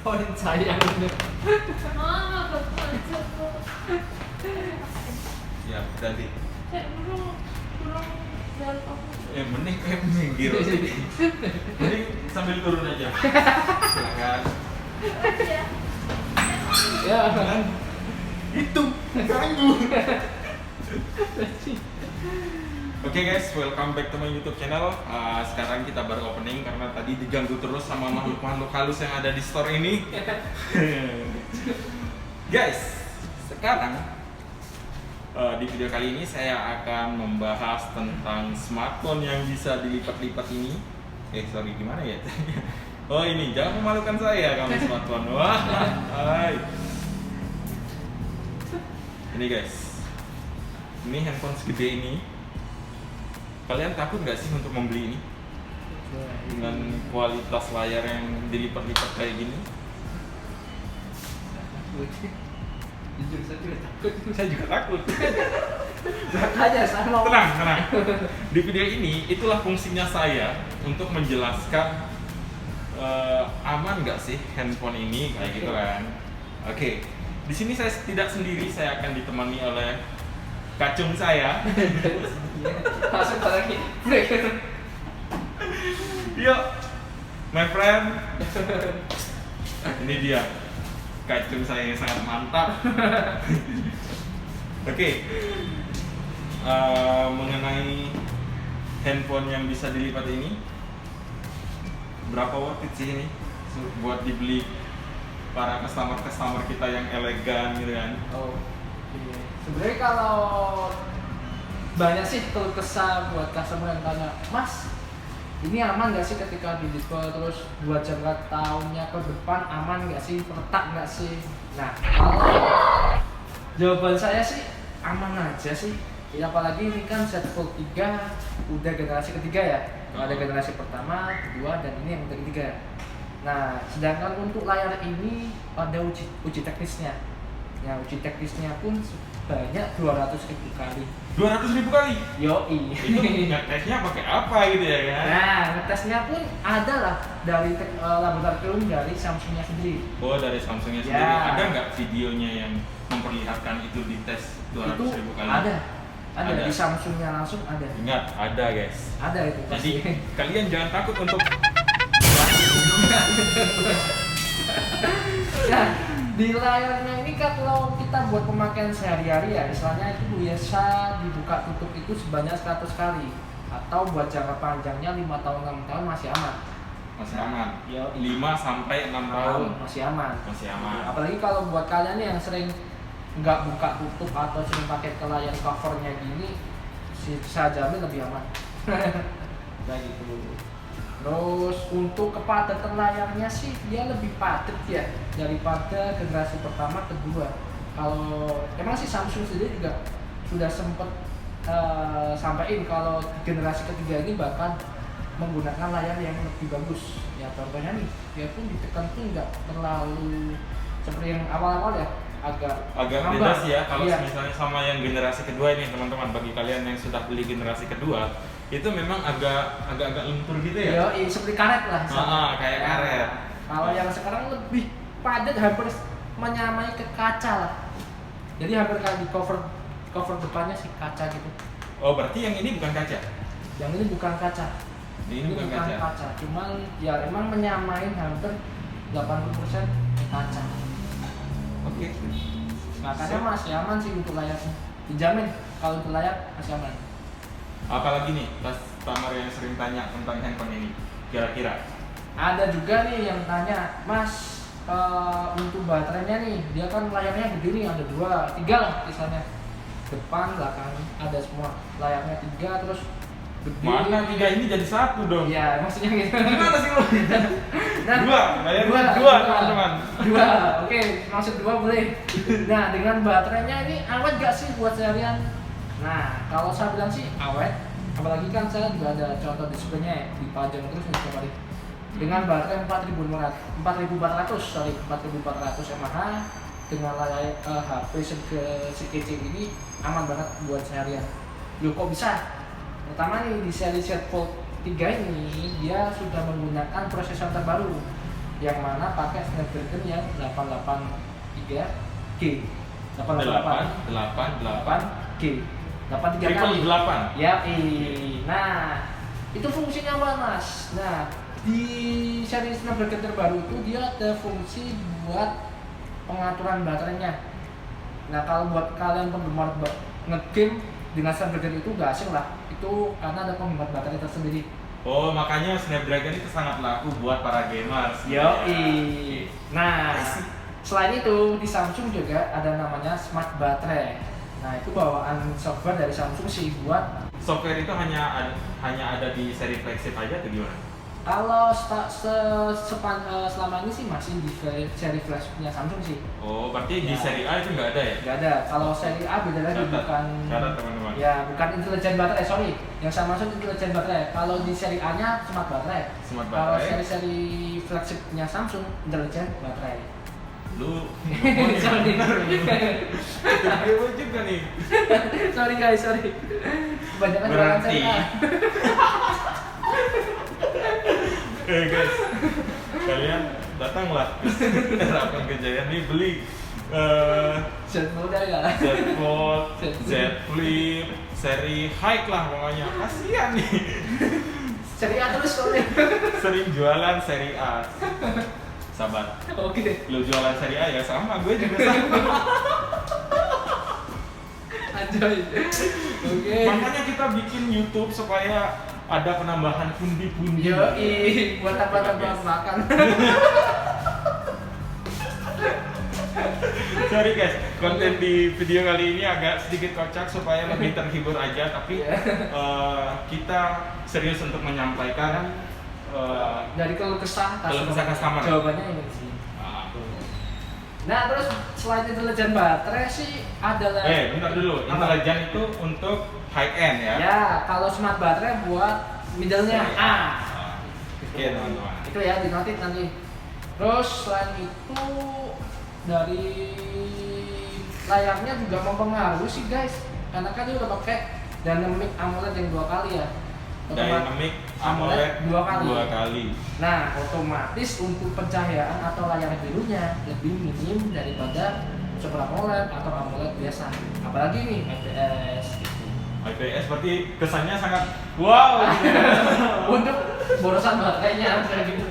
poin sayang ini. 아, 그거 Ya, tadi. 그럼 Mending kayak minggir. Mending sambil turun aja. Silakan. Ya. Jangan. Itu ganggu. Oke guys, welcome back to my YouTube channel. Sekarang kita baru opening karena tadi diganggu terus sama makhluk-makhluk halus yang ada di store ini. Guys, sekarang di video kali ini saya akan membahas tentang smartphone yang bisa dilipat-lipat ini. Sorry, gimana ya? Oh ini, jangan memalukan saya kamu smartphone. Wah, hai. Ini guys, ini handphone segede ini. Kalian takut nggak sih untuk membeli ini? Dengan kualitas layar yang dilipat-lipat kayak gini? Jujur saya juga takut. Saya juga takut. Makanya saya mau. Tenang, tenang. Di video ini, itulah fungsinya saya untuk menjelaskan aman nggak sih handphone ini, kayak gitu kan. Oke, di sini saya tidak sendiri, saya akan ditemani oleh kacung saya. Langsung lagi. Yuk, my friend. Ini dia kacung saya yang sangat mantap. Oke. Mengenai handphone yang bisa dilipat ini, berapa worth it sih ini buat dibeli para customer kita yang elegan gitu kan? Oh, iya. Sebenarnya kalau banyak sih keluh kesah buat customer yang tanya, Mas, ini aman nggak sih ketika dilipat, terus buat jangka tahunnya ke depan aman nggak sih, retak nggak sih? Nah, kalau jawaban saya sih aman aja sih. Ya, apalagi ini kan Z Fold 3 udah generasi ketiga ya. Ada generasi pertama, kedua, dan ini yang ketiga. Nah, sedangkan untuk layar ini ada uji teknisnya. Ya, uji teknisnya pun banyak 200.000 kali. 200.000 kali? Yoi. Itu ngetesnya pakai apa gitu ya kan? Nah, ngetesnya pun ada lah dari laboratorium dari Samsungnya sendiri. Oh, dari Samsungnya Ya. sendiri. Ada nggak videonya yang memperlihatkan itu dites 200.000 kali? Ada Ada. di Samsungnya langsung ada. Ingat, ada guys. Ada itu Jadi pasti. kalian jangan takut untuk Nah, di layarnya ini kalau kita buat pemakaian sehari-hari ya, misalnya itu biasa dibuka tutup itu sebanyak 100 kali, atau buat jangka panjangnya 5 tahun 6 tahun masih aman. masih aman. Yo, 5 sampai 6 tahun masih aman. masih aman. Apalagi kalau buat kalian nih yang sering nggak buka tutup atau sering pakai ke layar covernya gini, saya jamin lebih aman. Kayak gitu. Terus untuk kepadatan layarnya sih dia lebih padat ya daripada generasi pertama kedua. Kalau emang sih Samsung sendiri juga sudah sempet sampaikan kalau generasi ketiga ini bahkan menggunakan layar yang lebih bagus. Ya contohnya nih, dia pun ditekan tuh nggak terlalu seperti yang awal-awal ya, agak Beda ngambang. sih ya kalau Iya. misalnya sama yang generasi kedua ini teman-teman. Bagi kalian yang sudah beli generasi kedua, itu memang agak lentur gitu ya. Iya, seperti karet lah. Kayak karet. Kalau yang sekarang lebih padat, hampir menyamai ke kaca lah. Jadi hampir kayak di cover depannya sih kaca gitu. Oh, berarti yang ini bukan kaca? Yang ini bukan kaca. Ini bukan kaca. Cuman ya emang menyamai hampir 80% kaca. Oke. Makanya masih aman sih untuk layarnya. Dijamin kalau untuk layar masih aman. Apalagi nih customer yang sering tanya tentang handphone ini, kira-kira? Ada juga nih yang tanya, Mas, untuk baterainya nih, dia kan layarnya gede nih, ada 2, 3 lah misalnya, depan, belakang, ada semua, layarnya 3 terus gede. Mana 3 ini jadi 1 dong? Iya, maksudnya gitu. Gimana sih lo? Nah, 2, layarnya 2 teman-teman. 2, oke, maksud 2 boleh. Nah, dengan baterainya ini awet gak sih buat seharian? Nah, kalau saya bilang sih awet, apalagi kan saya juga ada contoh displaynya ya, dipajang terus nih setiap hari. Dengan baterai 4400 mAh dengan layar HP si kecil ini aman banget buat seharian. Loh kok bisa? Pertama nih di seri Z Fold 3 ini dia sudah menggunakan prosesor terbaru yang mana pakai Snapdragon yang 883G. 88 8G. 83 triple kali. 8. Ya, nah itu fungsinya apa mas? Nah di seri Snapdragon terbaru itu dia ada fungsi buat pengaturan baterainya. Nah kalau buat kalian penggemar ngegame dengan Snapdragon itu gak asing lah, itu karena ada penghemat baterai tersendiri. Oh, makanya Snapdragon itu sangat laku buat para gamers. Yoi. Nah selain itu di Samsung juga ada namanya Smart Battery. Nah itu bawaan software dari Samsung sih buat Software itu hanya ada di seri flagship aja atau gimana? kalau selama ini sih masih di seri flagshipnya Samsung sih. Oh, berarti Ya. di seri A itu nggak ada ya? Gak ada. Kalau seri A beda lagi, bukan. Catat teman-teman. Ya bukan intelligent baterai, sorry. Yang saya maksud intelligent baterai. Kalau di seri A-nya smart baterai. Smart Kalau baterai. seri-seri flagshipnya Samsung intelligent baterai. Lu Sorry. Itu juga nih. Sorry guys, sorry. Kebanyakan jualan Berarti seri A. guys, kalian datanglah ke Harapan Kejayaan nih beli Set muda ya. Z Fold, Z Flip, seri high lah pokoknya. Kasihan nih. Seri A terus soalnya. Sering jualan seri A. Sabar. Oke. Lu jualan seri A ya sama, gue juga sama. Anjoy. Oke. Makanya kita bikin YouTube supaya ada penambahan pundi-pundi. Yoi, buat tambah-tambah makan. Sorry guys, konten di video kali ini agak sedikit kocak supaya lebih terhibur aja, tapi kita serius untuk menyampaikan Dari keluh kesah customer. Jawabannya ini sih. Nah, terus selain intelligent baterai sih ada lagi. bentar dulu, intelijen itu untuk high end ya? Ya, kalau smart baterai buat middle-nya A. Oke teman-teman. Itu ya dinotit nanti. Terus selain itu dari layarnya juga mempengaruhi sih guys, karena kan dia udah pakai Dynamic AMOLED yang 2 kali ya. Dynamic AMOLED 2 kali. 2 kali. Nah, otomatis untuk pencahayaan atau layar birunya lebih minim daripada Super AMOLED atau AMOLED biasa. Apalagi nih IPS gitu. IPS berarti kesannya sangat wow. Untuk borosan baterainya kayak gitu.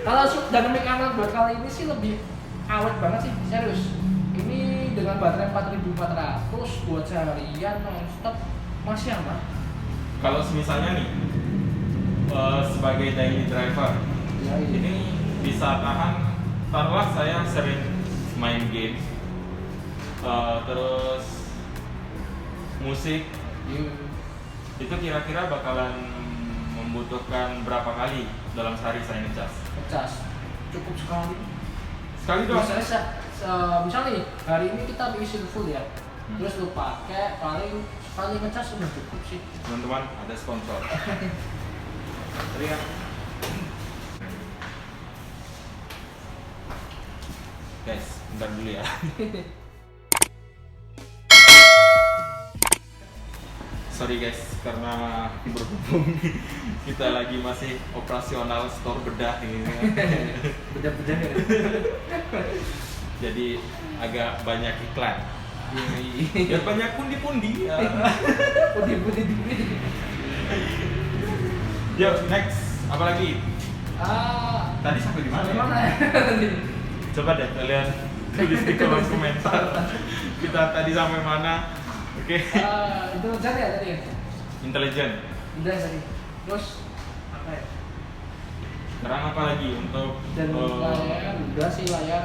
Kalau Dynamic AMOLED buat kali ini sih lebih awet banget sih, serius. Ini dengan baterai 4400 buat seharian non-stop masih aman. Kalau misalnya nih sebagai daily driver, Ya, iya. ini bisa taruhlah saya sering main game, terus musik, itu kira-kira bakalan membutuhkan berapa kali dalam sehari saya ngecas? Ngecas cukup sekali. Sekali doang. Misalnya nih, hari ini kita isi full ya. Terus lu pakai paling sekali ngecas udah cukup sih. Teman-teman, ada sponsor. Teriak. Guys, bentar dulu ya. Sorry guys, karena berhubung kita lagi masih operasional store bedah ini. Bedah-bedah ya. Jadi agak banyak iklan. Biar banyak pundi-pundi ya. Putih-putih. Yuk, next. Apa lagi? Tadi sampai di mana? Mana Ya? ya? Coba deh kalian tulis di kolom komentar. Kita tadi sampai mana? Oke. Itu jadi ya tadi ya? Intelijen. Udah tadi. Terus apa ya? Sekarang apa lagi untuk Dan layar udah sih layar.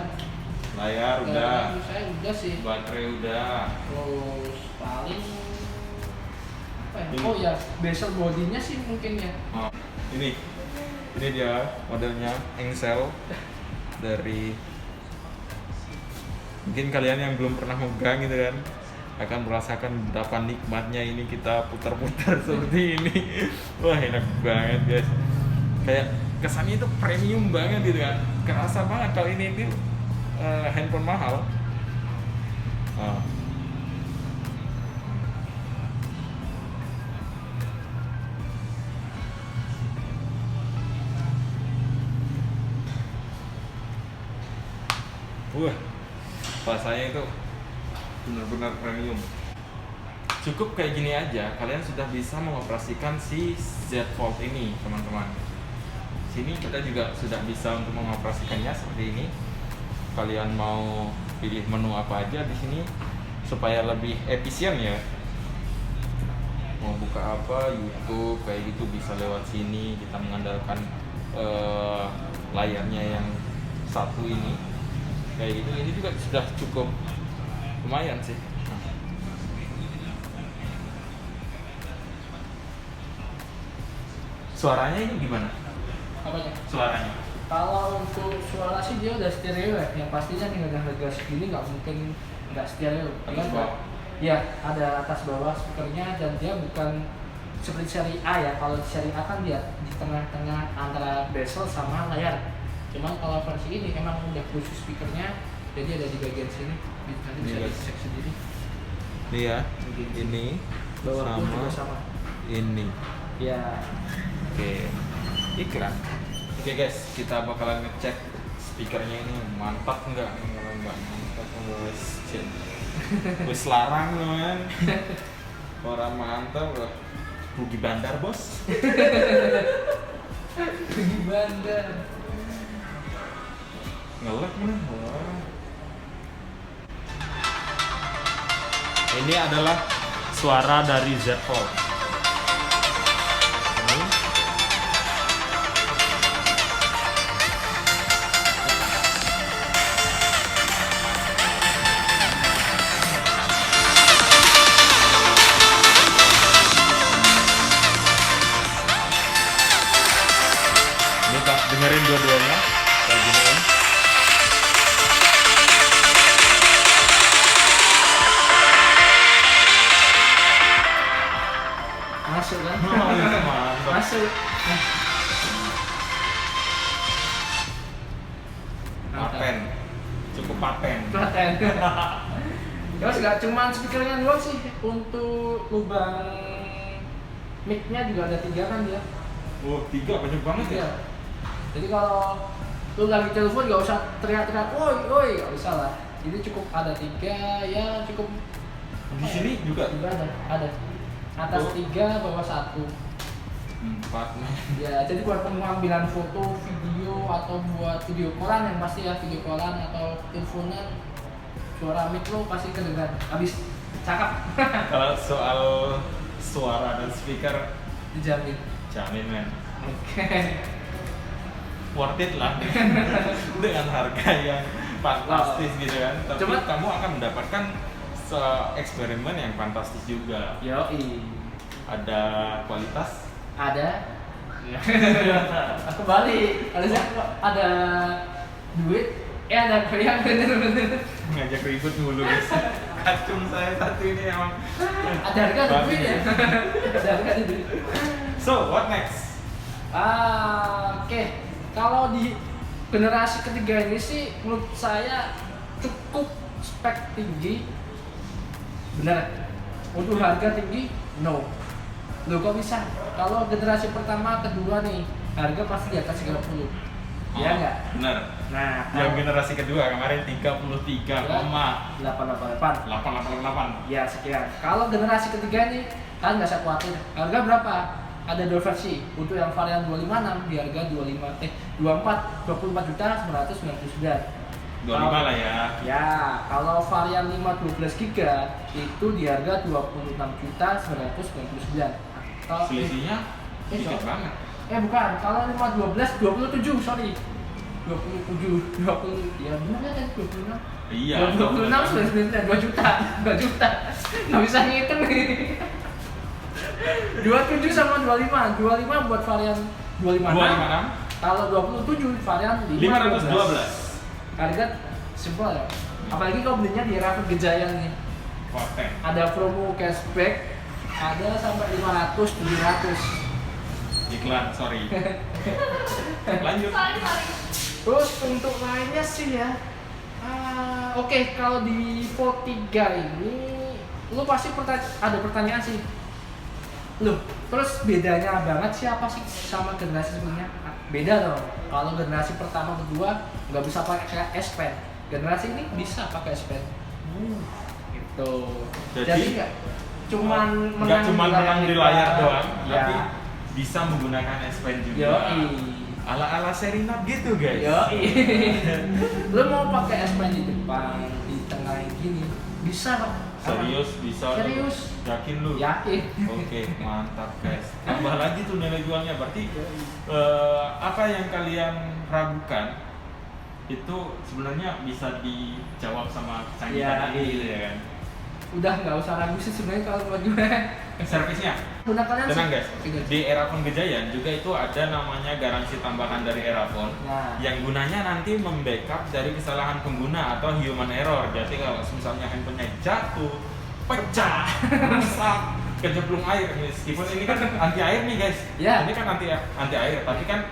layar udah, Saya udah sih. baterai udah. Terus paling apa ya? Ini. Oh ya, bezel bodinya sih mungkin ya. Oh, ini dia modelnya Engsel dari, mungkin kalian yang belum pernah megang gitu kan akan merasakan betapa nikmatnya ini kita putar-putar seperti ini. Wah, enak banget guys, kayak kesannya itu premium banget gitu kan, kerasa banget kalau ini handphone mahal. Wah, rasanya itu benar-benar premium. Cukup kayak gini aja, kalian sudah bisa mengoperasikan si Z Fold ini, teman-teman. Sini kita juga sudah bisa untuk mengoperasikannya seperti ini. Kalian mau pilih menu apa aja di sini supaya lebih efisien ya. Mau buka apa, YouTube kayak gitu bisa lewat sini. Kita mengandalkan layarnya yang satu ini kayak gitu. Ini juga sudah cukup lumayan sih. Suaranya ini gimana? Apanya? Suaranya? Kalau untuk suara sih dia udah stereo ya. Yang pastinya nih dengan harga segini nggak mungkin nggak stereo. Atas Dia bawah. Ya, ada atas bawah speakernya dan dia bukan seperti seri A ya. Kalau seri A kan dia di tengah-tengah antara bezel sama layar. Cuman kalau versi ini emang udah khusus speakernya, jadi ada di bagian sini. Nanti bisa Iya. dicek sendiri. Ini ya, ini Bawah pun juga sama sama. ini. Ya, Oke, iklan. Oke guys, kita bakalan ngecek speakernya ini mantap nggak? Kalau nggak mantap, wes wes larang man. Orang mantap loh. Rugi bandar bos. gimana? Ngelek mana? Wah. Ini adalah suara dari Z Fold. Ini. Ini tak dengerin dua-duanya kayak gini kan. Masuk kan? Mantap. Masuk. Paten, cukup paten. Paten. Terus nggak cuma speakernya doang sih, untuk lubang mic-nya juga ada 3 kan dia. Oh, 3 banyak banget ya. Iya. Jadi kalau lu lagi telepon nggak usah teriak-teriak, woi woi, nggak usah lah. Jadi cukup ada 3 ya cukup. Di sini juga ada. Atas Oh. 3, bawah 1. 4 nih. Ya, jadi buat pengambilan foto, video atau buat video callan yang pasti ya video callan atau teleponan, suara mic lo pasti kedengar. Habis cakep. Kalau soal suara dan speaker, Dijamin. jamin men. Oke. Worth it lah dengan harga yang fantastis gitu kan. Tapi Cuma- kamu akan mendapatkan eksperimen yang fantastis juga. Yoi. Ada kualitas. Ada. Kembali. Harusnya kok ada duit. Ada yang bener-bener. Ngajak ribut mulu guys. Kacung saya satu ini emang. Ada harga ada duit ya. Ada harga ada duit. So, what next? Oke. Kalau di generasi ketiga ini sih menurut saya cukup spek tinggi. Benar. Untuk harga tinggi, no. Loh kok bisa? Kalau generasi pertama, kedua nih, harga pasti di atas 30. Iya nggak? Benar. Nah, Yang generasi kedua kemarin 33,888. 888. Ya sekian. Kalau generasi ketiga nih, kan nggak usah khawatir. Harga berapa? Ada 2 versi. Untuk yang varian 256 di harga 24.999. 25 lah ya. Ya, kalau varian 512 GB itu di harga 26.999. Kalau Selisihnya dikit so- banget. bukan, kalau 512 27, sorry. 27, 20, ya benar kan 26? Iya. 26 sudah 2 juta, 2 juta. Nggak bisa ngitung nih. 27 sama 25, 25 buat varian 256. 256. Kalau 27 varian 512. Harga simpel ya. Apalagi kalau belinya di Raffles Gejaya nih. Konten. Ada promo cashback, ada sampai 500, 700. Iklan, sorry. Lanjut. Sorry. Terus untuk lainnya sih ya. Oke, kalau di Fold 3 ini lu pasti ada pertanyaan sih. Loh, terus bedanya banget sih apa sih sama generasi sebelumnya? Beda dong. Kalau generasi pertama kedua nggak bisa pakai S Pen. generasi ini bisa pakai S Pen. Gitu. Jadi, Jadi nggak cuman nggak cuma menang di layar doang, ya. tapi bisa menggunakan S Pen juga. Yoi. Ala-ala Serinap gitu guys. Yoi. Lu mau pakai S Pen di depan, di tengah gini, bisa kok. Serius bisa? Serius. Yakin lu? Yakin. Oke, mantap guys. Tambah lagi tuh nilai jualnya. Berarti apa yang kalian ragukan itu sebenarnya bisa dijawab sama canggihan Iya. ini gitu ya kan? Udah nggak usah ragu sih sebenarnya kalau buat gue. Servisnya Gunakan tenang guys, Oke, guys. di Erafone Gejayan juga itu ada namanya garansi tambahan dari Erafone Nah. yang gunanya nanti membackup dari kesalahan pengguna atau human error. Jadi kalau misalnya handphonenya jatuh, pecah, rusak, kejemplung air, meskipun ini kan anti air nih guys, Ya. ini kan anti air, tapi kan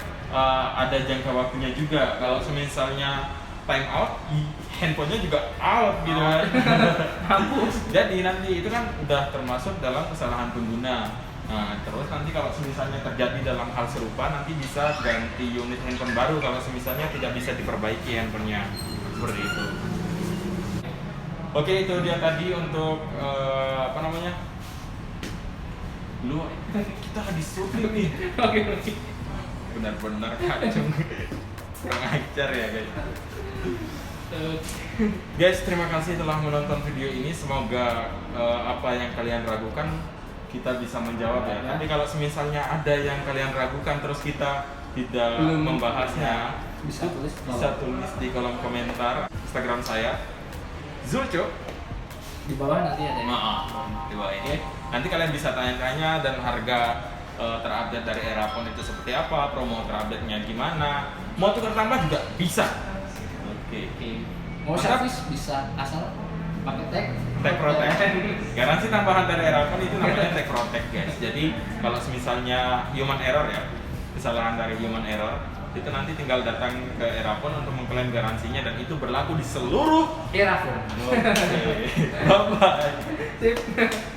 ada jangka waktunya juga. Kalau misalnya time out, handphonenya juga out gitu kan. Jadi nanti itu kan udah termasuk dalam kesalahan pengguna. Nah, terus nanti kalau misalnya terjadi dalam hal serupa, nanti bisa ganti unit handphone baru kalau misalnya tidak bisa diperbaiki handphonenya. Seperti itu. Oke, itu dia tadi untuk apa namanya? Lu kita habis syuting nih. Oke. Benar-benar kacung. Kurang ajar ya guys. Guys, terima kasih telah menonton video ini. Semoga apa yang kalian ragukan kita bisa menjawab ya. Tapi kalau misalnya ada yang kalian ragukan terus kita tidak Belum membahasnya, bisa tulis bisa tulis di kolom komentar Instagram saya Zulco. di bawah nanti ada. Maaf, di bawah ini. Nanti kalian bisa tanya-tanya dan harga terupdate dari Erafone itu seperti apa, promo terupdate-nya gimana, mau tukar tambah juga bisa. Oke. Mau Mantap. servis bisa asal pakai tag. Tag Protect. Garansi tambahan dari Erafone itu namanya Tag Protect guys. Jadi kalau misalnya human error ya, kesalahan dari human error, itu nanti tinggal datang ke Erafone untuk mengklaim garansinya dan itu berlaku di seluruh Erafone. Oke. Bye bye. Sip.